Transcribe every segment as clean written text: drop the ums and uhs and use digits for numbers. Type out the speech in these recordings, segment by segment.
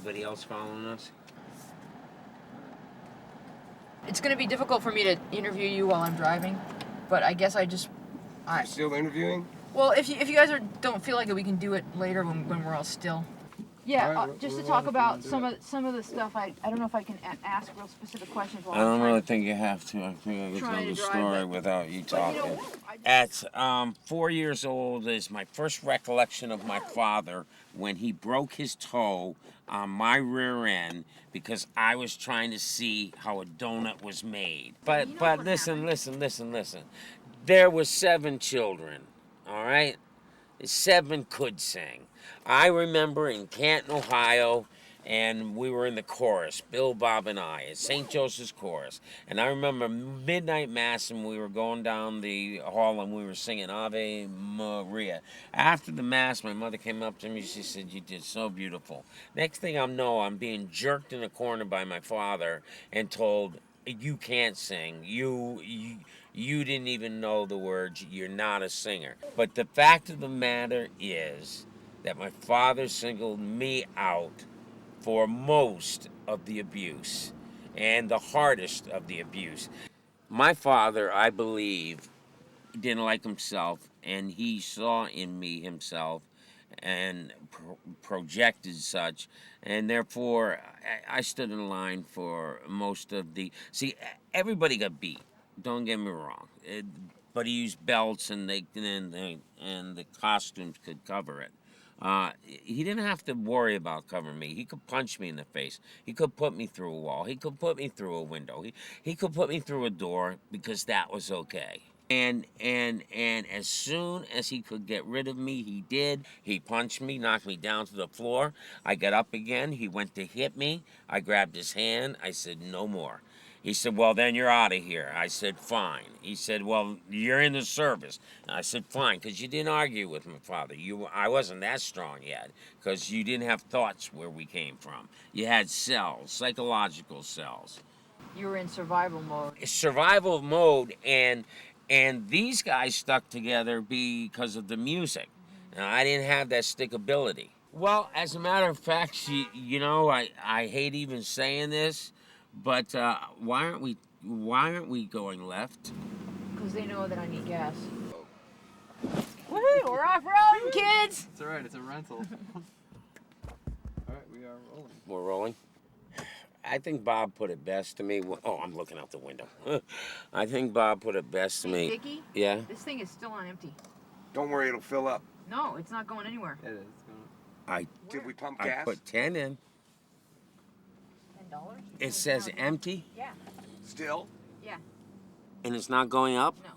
Anybody else following us? It's going to be difficult for me to interview you while I'm driving, but I guess You're still interviewing? Well, if you guys don't feel like it, we can do it later when we're all still. Yeah, All right, just to we're talk ready about to do some of the stuff. I don't know if I can ask real specific questions while I don't I'm really trying. think you have to. I think I can Trying tell to the drive, story but- without you But, talking. At 4 years old is my first recollection of my father when he broke his toe on my rear end because I was trying to see how a donut was made. But listen. There were 7 children, all right? 7 could sing. I remember in Canton, Ohio, and we were in the chorus, Bill, Bob, and I, at St. Joseph's Chorus. And I remember midnight mass, and we were going down the hall, and we were singing Ave Maria. After the mass, my mother came up to me. She said, "You did so beautiful." Next thing I know, I'm being jerked in a corner by my father and told, "You can't sing. You didn't even know the words. You're not a singer." But the fact of the matter is that my father singled me out for most of the abuse and the hardest of the abuse. My father, I believe, didn't like himself, and he saw in me himself and projected such, and therefore I stood in line for most of the... See, everybody got beat, don't get me wrong, but he used belts and the costumes could cover it. He didn't have to worry about covering me. He could punch me in the face. He could put me through a wall. He could put me through a window. He could put me through a door because that was okay. And as soon as he could get rid of me, he did. He punched me, knocked me down to the floor. I got up again. He went to hit me. I grabbed his hand. I said, "No more." He said, "Well, then you're out of here." I said, "Fine." He said, "Well, you're in the service." I said, "Fine," because you didn't argue with my father. I wasn't that strong yet, because you didn't have thoughts where we came from. You had cells, psychological cells. You were in survival mode. Survival mode, and these guys stuck together because of the music. Now, I didn't have that stickability. Well, as a matter of fact, I hate even saying this, but why aren't we going left? Because they know that I need gas. Woohoo! We're off-roading, kids! It's alright, it's a rental. Alright, we are rolling. We're rolling. I think Bob put it best to me. Oh, I'm looking out the window. I think Bob put it best to me. Dickie, Yeah? this thing is still on empty. Don't worry, it'll fill up. No, it's not going anywhere. It is. It's going Did we pump I gas? put 10 in. $10? It says empty, Yeah. Still? Yeah. and it's not going up. No.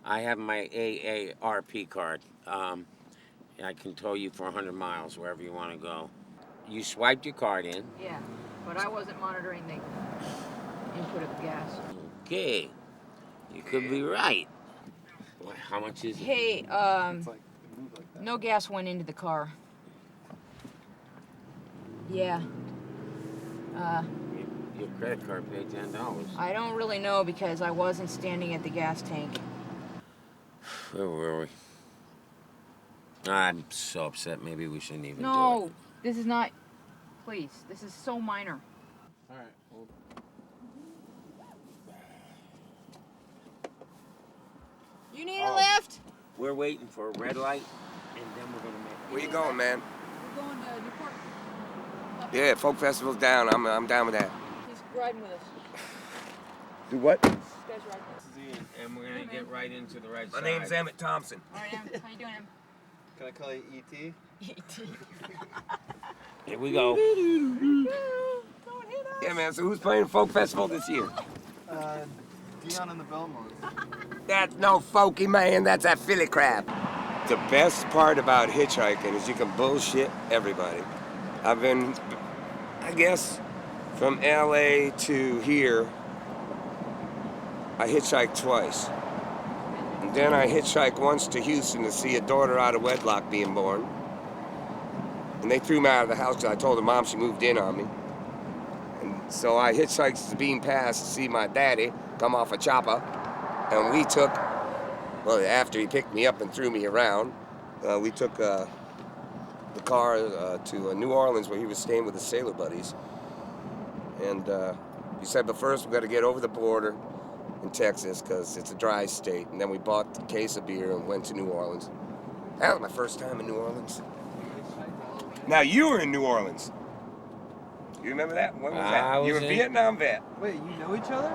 I have my AARP card. I can tow you for 100 miles wherever you want to go. You swiped your card in. Yeah. But I wasn't monitoring the input of the gas. Okay. You could be right. How much is it? Hey, it's like, it moved like that. no gas went into the car. Yeah. Your credit card paid $10. I don't really know because I wasn't standing at the gas tank. Where were we? I'm so upset. Maybe we shouldn't even do No, it. this is not. Please, this is so minor. Alright, well, You need a lift? We're waiting for a red light, and then we're going to make... Where you going, man? We're going to Newport. Yeah, folk festival's down. I'm down with that. He's riding with us. Do what? This guy's riding with us. This is Ian, and we're going to get right into the right My side. name's Emmett Thompson. All right, Em. How you doing, Em? can I call you E.T.? Here we go. Don't hit us. Yeah, man, so who's playing folk festival this year? Dion and the Belmonts. That's no folky, man. That's a Philly crab. The best part about hitchhiking is you can bullshit everybody. I've been, I guess, from LA to here, I hitchhiked twice. And then I hitchhiked once to Houston to see a daughter out of wedlock being born. And they threw me out of the house because I told her mom she moved in on me. And so I hitchhiked to Bean Pass to see my daddy come off a chopper. And we took, well, after he picked me up and threw me around, we took the the car to New Orleans where he was staying with his sailor buddies. And he said, but first we got to get over the border in Texas because it's a dry state. And then we bought a case of beer and went to New Orleans. That was my first time in New Orleans. Now you were in New Orleans. You remember that? When was that? You were a Vietnam vet. Wait, you know each other?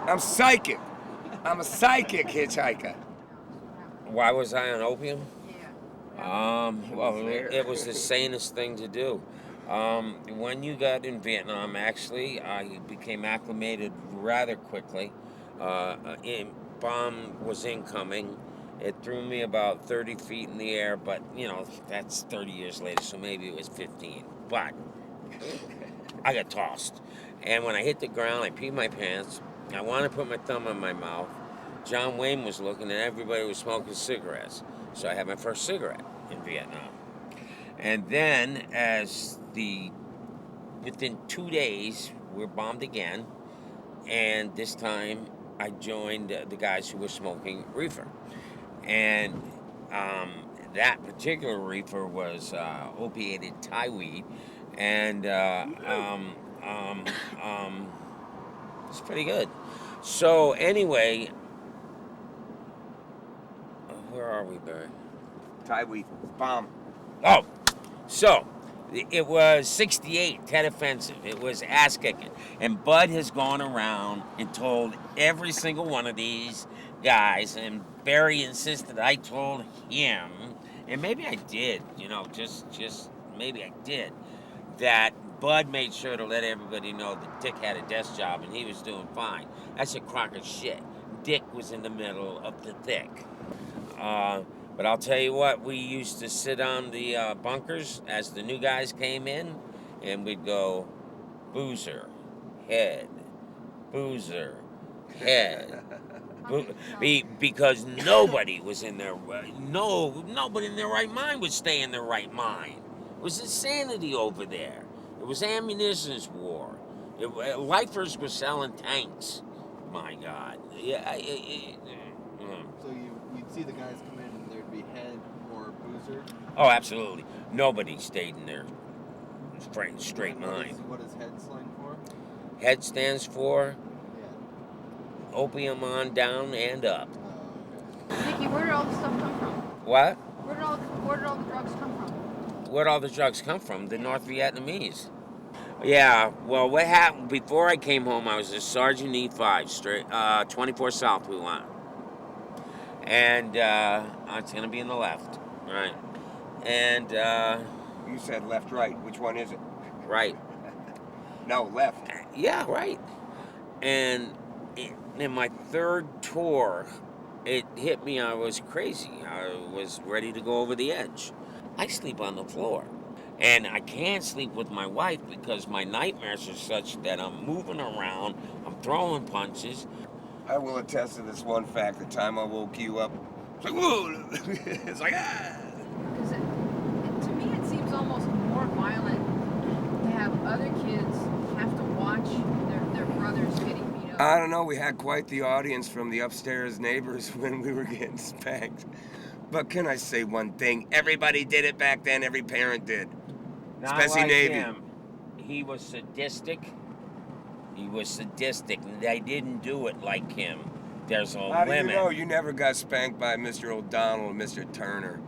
I'm psychic. I'm a psychic hitchhiker. Why was I on opium? Yeah. Well, it was the sanest thing to do. When you got in Vietnam, actually, I became acclimated rather quickly. Bomb was incoming. It threw me about 30 feet in the air, but, you know, that's 30 years later, so maybe it was 15. But I got tossed. And when I hit the ground, I peed my pants. I wanted to put my thumb in my mouth. John Wayne was looking, and everybody was smoking cigarettes. So I had my first cigarette in Vietnam. And then, within 2 days, we're bombed again. And this time, I joined the guys who were smoking reefer. And that particular reefer was opiated Thai weed. And it's pretty good. So anyway, where are we, Barry? Thai weed. Bomb. Oh, so it was 68, Tet Offensive. It was ass kicking. And Bud has gone around and told every single one of these guys, and Barry insisted I told him, and maybe I did, you know, just maybe I did, that Bud made sure to let everybody know that Dick had a desk job and he was doing fine. That's a crock of shit. Dick was in the middle of the thick. But I'll tell you what, we used to sit on the bunkers as the new guys came in, and we'd go, boozer, head, boozer, head. Because nobody was in their nobody in their right mind would stay in their right mind. It was insanity over there. It was ammunition's war. Lifers were selling tanks. My God. Yeah. So you'd see the guys come in and there'd be head or boozer? Oh, absolutely. Nobody stayed in their straight mind. What is head slang for? Head stands for Yeah. opium on, down, and up. Okay. Nikki, where did all the stuff come from? What? Where did all the drugs come from? Where'd all the drugs come from? The North Vietnamese. Yeah, well, what happened, before I came home, I was a Sergeant E5, straight, 24 South we went. And it's going to be in the left, right? And, You said left, right. Which one is it? right. No, left. Yeah, right. And in my third tour, it hit me, I was crazy. I was ready to go over the edge. I sleep on the floor. And I can't sleep with my wife because my nightmares are such that I'm moving around, I'm throwing punches. I will attest to this one fact. The time I woke you up, it's like, whoa! It's like, ah! Because to me, it seems almost more violent to have other kids have to watch their brothers getting beat up. I don't know. We had quite the audience from the upstairs neighbors when we were getting spanked. But can I say one thing? Everybody did it back then. Every parent did. Not Especially like Navy. him. He was sadistic. They didn't do it like him. There's a How do limit. you know you never got spanked by Mr. O'Donnell and Mr. Turner?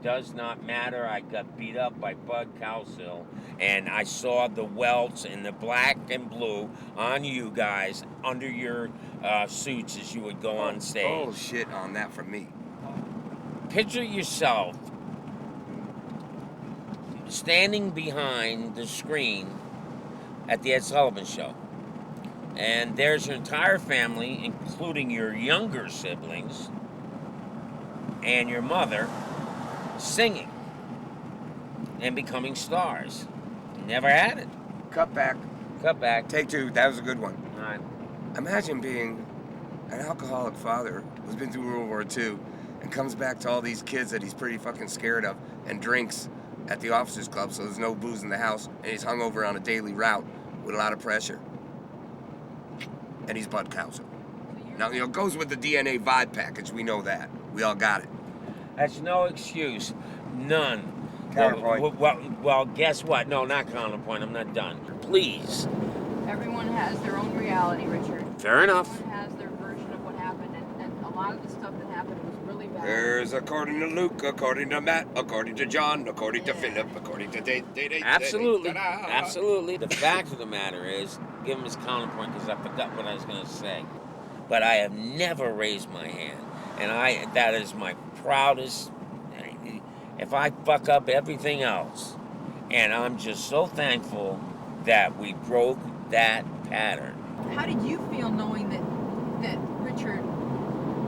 Does not matter. I got beat up by Bud Cowsill, and I saw the welts in the black and blue on you guys under your suits as you would go on stage. Oh, shit on that from me. Picture yourself standing behind the screen at the Ed Sullivan Show. And there's your entire family, including your younger siblings and your mother, singing and becoming stars. Never had it. Cut back. Cut back. Take two. That was a good one. All right. Imagine being an alcoholic father who's been through World War II and comes back to all these kids that he's pretty fucking scared of and drinks at the officers club so there's no booze in the house and he's hungover on a daily route with a lot of pressure. And he's Bud Cowsill. Now, it goes with the DNA vibe package. We know that. We all got it. That's no excuse. None. Counterpoint. Well, guess what? No, not counterpoint. I'm not done. Please. Everyone has their own reality, Richard. Fair enough. Everyone has their version of what happened, and a lot of the stuff that happened was really bad. There's according to Luke, according to Matt, according to John, according to Yeah. Philip, according to Absolutely. Ta-da. Absolutely. The fact of the matter is, give him his counterpoint because I forgot what I was going to say. But I have never raised my hand. And that is my proudest. If I fuck up everything else, and I'm just so thankful that we broke that pattern. How did you feel knowing that Richard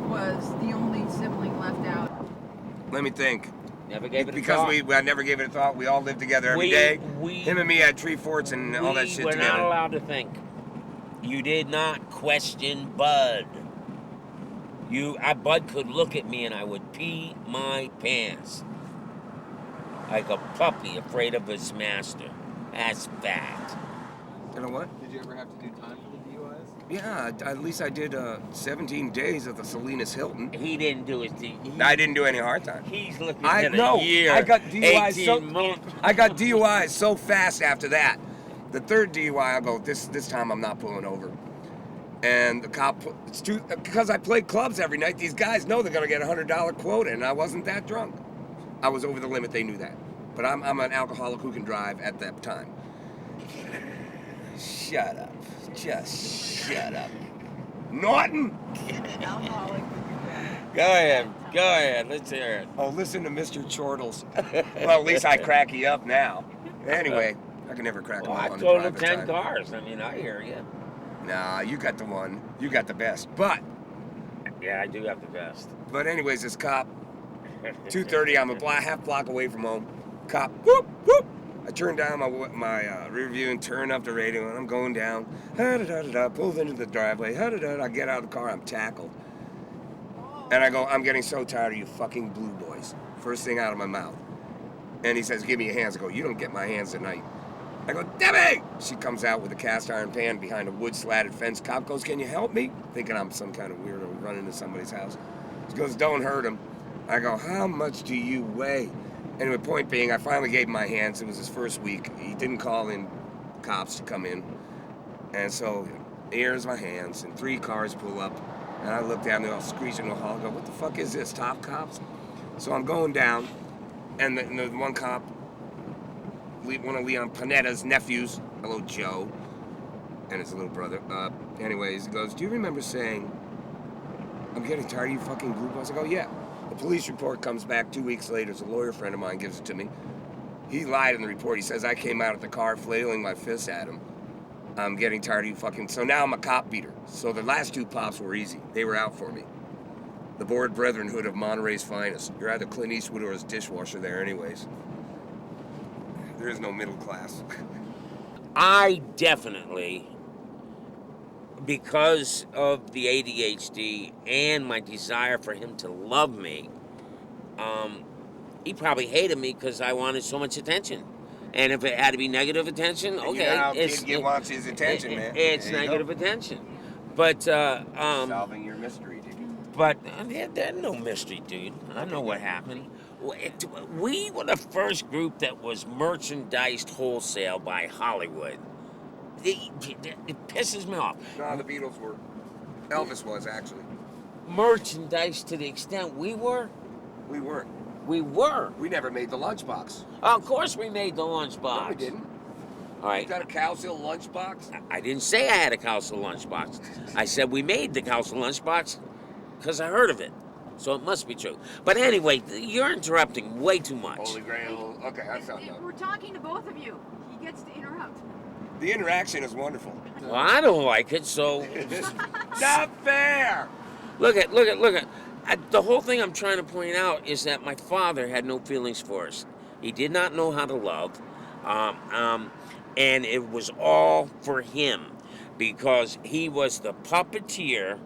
was the only sibling left out? Let me think. Never gave it a Because thought. I never gave it a thought. We all lived together every We- day. we- Him and me had tree forts and all that shit We're together. not allowed to think. You did not question Bud. Bud could look at me and I would pee my pants. Like a puppy afraid of his master. That's fact. You know what? Did you ever have to do time for the DUIs? Yeah, at least I did 17 days at the Salinas Hilton. He didn't do his I didn't do any hard time. He's looking I at know. a year. I got DUIs 18 so months. I got DUIs so fast after that. The third DUI, I go, this time I'm not pulling over. And the cop, because I play clubs every night, these guys know they're going to get a $100 quota, and I wasn't that drunk. I was over the limit, they knew that. But I'm an alcoholic who can drive at that time. Shut up. Just shut up. Norton! Alcoholic. Go ahead. Let's hear it. Oh, listen to Mr. Chortles. Well, at least I crack you up now. Anyway, I can never crack Well, him up I on the told him private 10 time. cars. I mean, I hear you. Nah, you got the one. You got the best. But Yeah, I do have the best. anyways, this cop, 2:30, I'm a half block away from home. Cop, whoop, whoop. I turn down my rear view and turn up the radio, and I'm going down. Ha-da-da-da-da, pulls into the driveway. Ha-da-da-da, I get out of the car, I'm tackled. And I go, I'm getting so tired of you fucking blue boys. First thing out of my mouth. And he says, give me your hands. I go, you don't get my hands tonight. I go, Debbie! She comes out with a cast iron pan behind a wood slatted fence. Cop goes, can you help me? Thinking I'm some kind of weirdo running into somebody's house. She goes, don't hurt him. I go, how much do you weigh? Anyway, point being, I finally gave him my hands. It was his first week. He didn't call in cops to come in. And so here's my hands, and 3 cars pull up. And I look down, they're all screeching in the hall. I go, what the fuck is this, top cops? So I'm going down, and the one cop, one of Leon Panetta's nephews, hello Joe, and his little brother. Anyways, he goes, do you remember saying, I'm getting tired of you fucking blue boys? I go, yeah. The police report comes back 2 weeks later. It's a lawyer friend of mine gives it to me. He lied in the report. He says I came out of the car flailing my fists at him. I'm getting tired of you fucking... So now I'm a cop beater. So the last 2 pops were easy. They were out for me. The bored brethrenhood of Monterey's finest. You're either Clint Eastwood or his dishwasher there anyways. There is no middle class. I definitely, because of the ADHD and my desire for him to love me, he probably hated me because I wanted so much attention. And if it had to be negative attention, okay. You know how kid wants his attention, man. It's There you negative go. attention. But, Solving your mystery, dude. but there's no mystery, dude. I know what happened. We were the first group that was merchandised wholesale by Hollywood. It pisses me off. No, the Beatles were. Elvis was, actually. Merchandise to the extent we were. We weren't. We were. We never made the lunchbox. Of course we made the lunchbox. No, we didn't. All right. You got a Cowsill lunchbox? I didn't say I had a Cowsill lunchbox. I said we made the Cowsill lunchbox because I heard of it. So it must be true. But anyway, you're interrupting way too much. Holy Grail. Okay, that's not enough. We're talking to both of you. He gets to interrupt. The interaction is wonderful. Well, I don't like it, so Not fair! look at. The whole thing I'm trying to point out is that my father had no feelings for us. He did not know how to love, and it was all for him because he was the puppeteer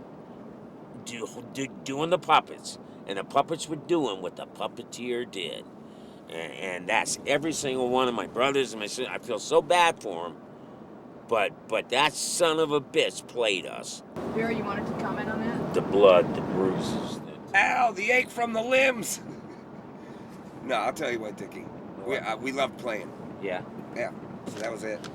doing the puppets, and the puppets were doing what the puppeteer did. And that's every single one of my brothers and my sisters. I feel so bad for him, but that son of a bitch played us. Barry, you wanted to comment on that? The blood, the bruises. Ow, the ache from the limbs! No, I'll tell you what, Dickie. We loved playing. Yeah. Yeah, so that was it.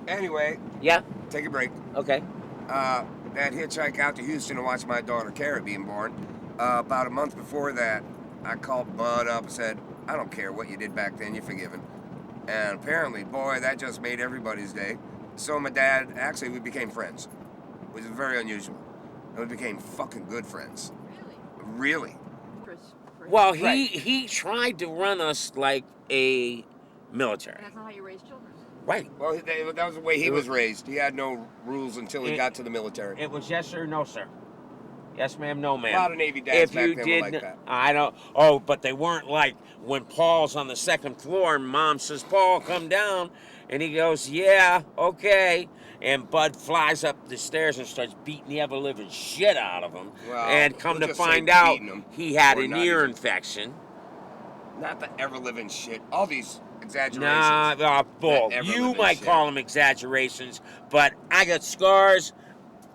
Anyway, Yeah. take a break. Okay. That hitchhike out to Houston to watch my daughter Kara being born. About a month before that, I called Bud up and said, I don't care what you did back then, you're forgiven. And apparently, boy, that just made everybody's day. So my dad, actually, we became friends. It was very unusual. And we became fucking good friends. Really? Well, Right. he tried to run us like a military. That's not how you raise children. Right. Well, that was the way he was raised. He had no rules until he got to the military. It was yes sir, no sir. Yes ma'am, no ma'am. A lot of Navy dads If back you then were did, like that. I don't. Oh, but they weren't like when Paul's on the second floor and Mom says, "Paul, come down," and he goes, "Yeah, okay." And Bud flies up the stairs and starts beating the ever living shit out of him. Well, and come we'll to just say find out, beating him, he had or an not ear even. infection. Not the ever-living shit. All these exaggerations. Nah, bull. That You ever-living might shit. call them exaggerations, but I got scars.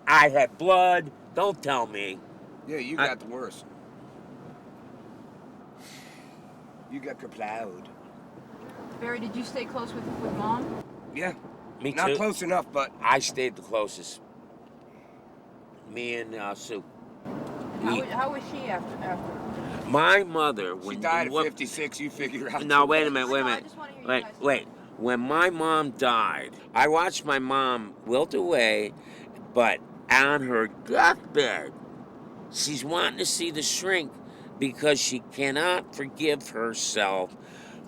I had blood. Don't tell me. Yeah, you got the worst. You got kaplowed. Barry, did you stay close with Mom? Yeah. Me Not too. close enough, but I stayed the closest. Me and Sue. How was she after? My mother, she when died at 56. You figure out. No, wait a minute, wait a I minute. just want to hear you Wait, guys. wait. When my mom died, I watched my mom wilt away, but on her deathbed, she's wanting to see the shrink because she cannot forgive herself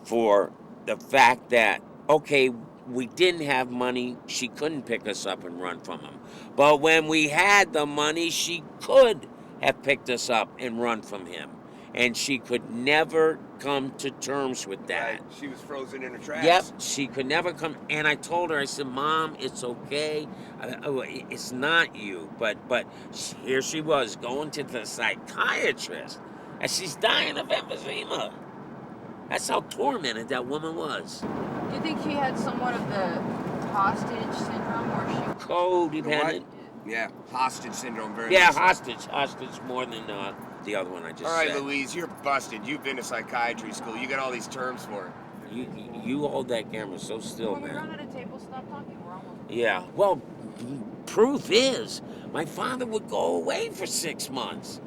for the fact that, okay, we didn't have money, she couldn't pick us up and run from him. But when we had the money, she could have picked us up and run from him. And she could never come to terms with that. Right. She was frozen in her tracks. Yep, she could never come. And I told her, I said, Mom, it's okay. It's not you. But here she was going to the psychiatrist, and she's dying of emphysema. That's how tormented that woman was. Do you think she had somewhat of the hostage syndrome, or she? Codependent. Yeah, hostage syndrome. Very Yeah, much so. hostage more than the other one I just All right, said. Louise, you're busted. You've been to psychiatry school. You got all these terms for it. You hold that camera so still, When we run man. out of table, stop talking. We're almost. Yeah. Well, proof is my father would go away for 6 months,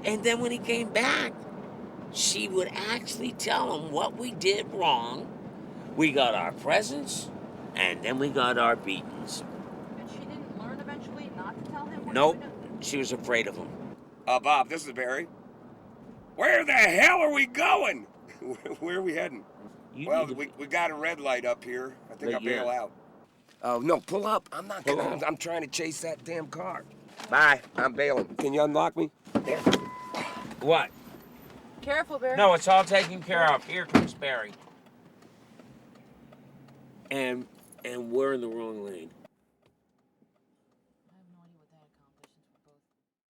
and then when he came back, she would actually tell him what we did wrong. We got our presents, and then we got our beatings. And she didn't learn eventually not to tell him. Nope, she was afraid of him. Bob, this is Barry. Where the hell are we going? Where are we heading? Well, we got a red light up here. I think I'll bail out. Oh, no, pull up. I'm not Pull gonna. up. I'm trying to chase that damn car. Bye. I'm bailing. Can you unlock me? There. What? Careful, Barry. No, it's all taken care of. Here comes Barry. And we're in the wrong lane.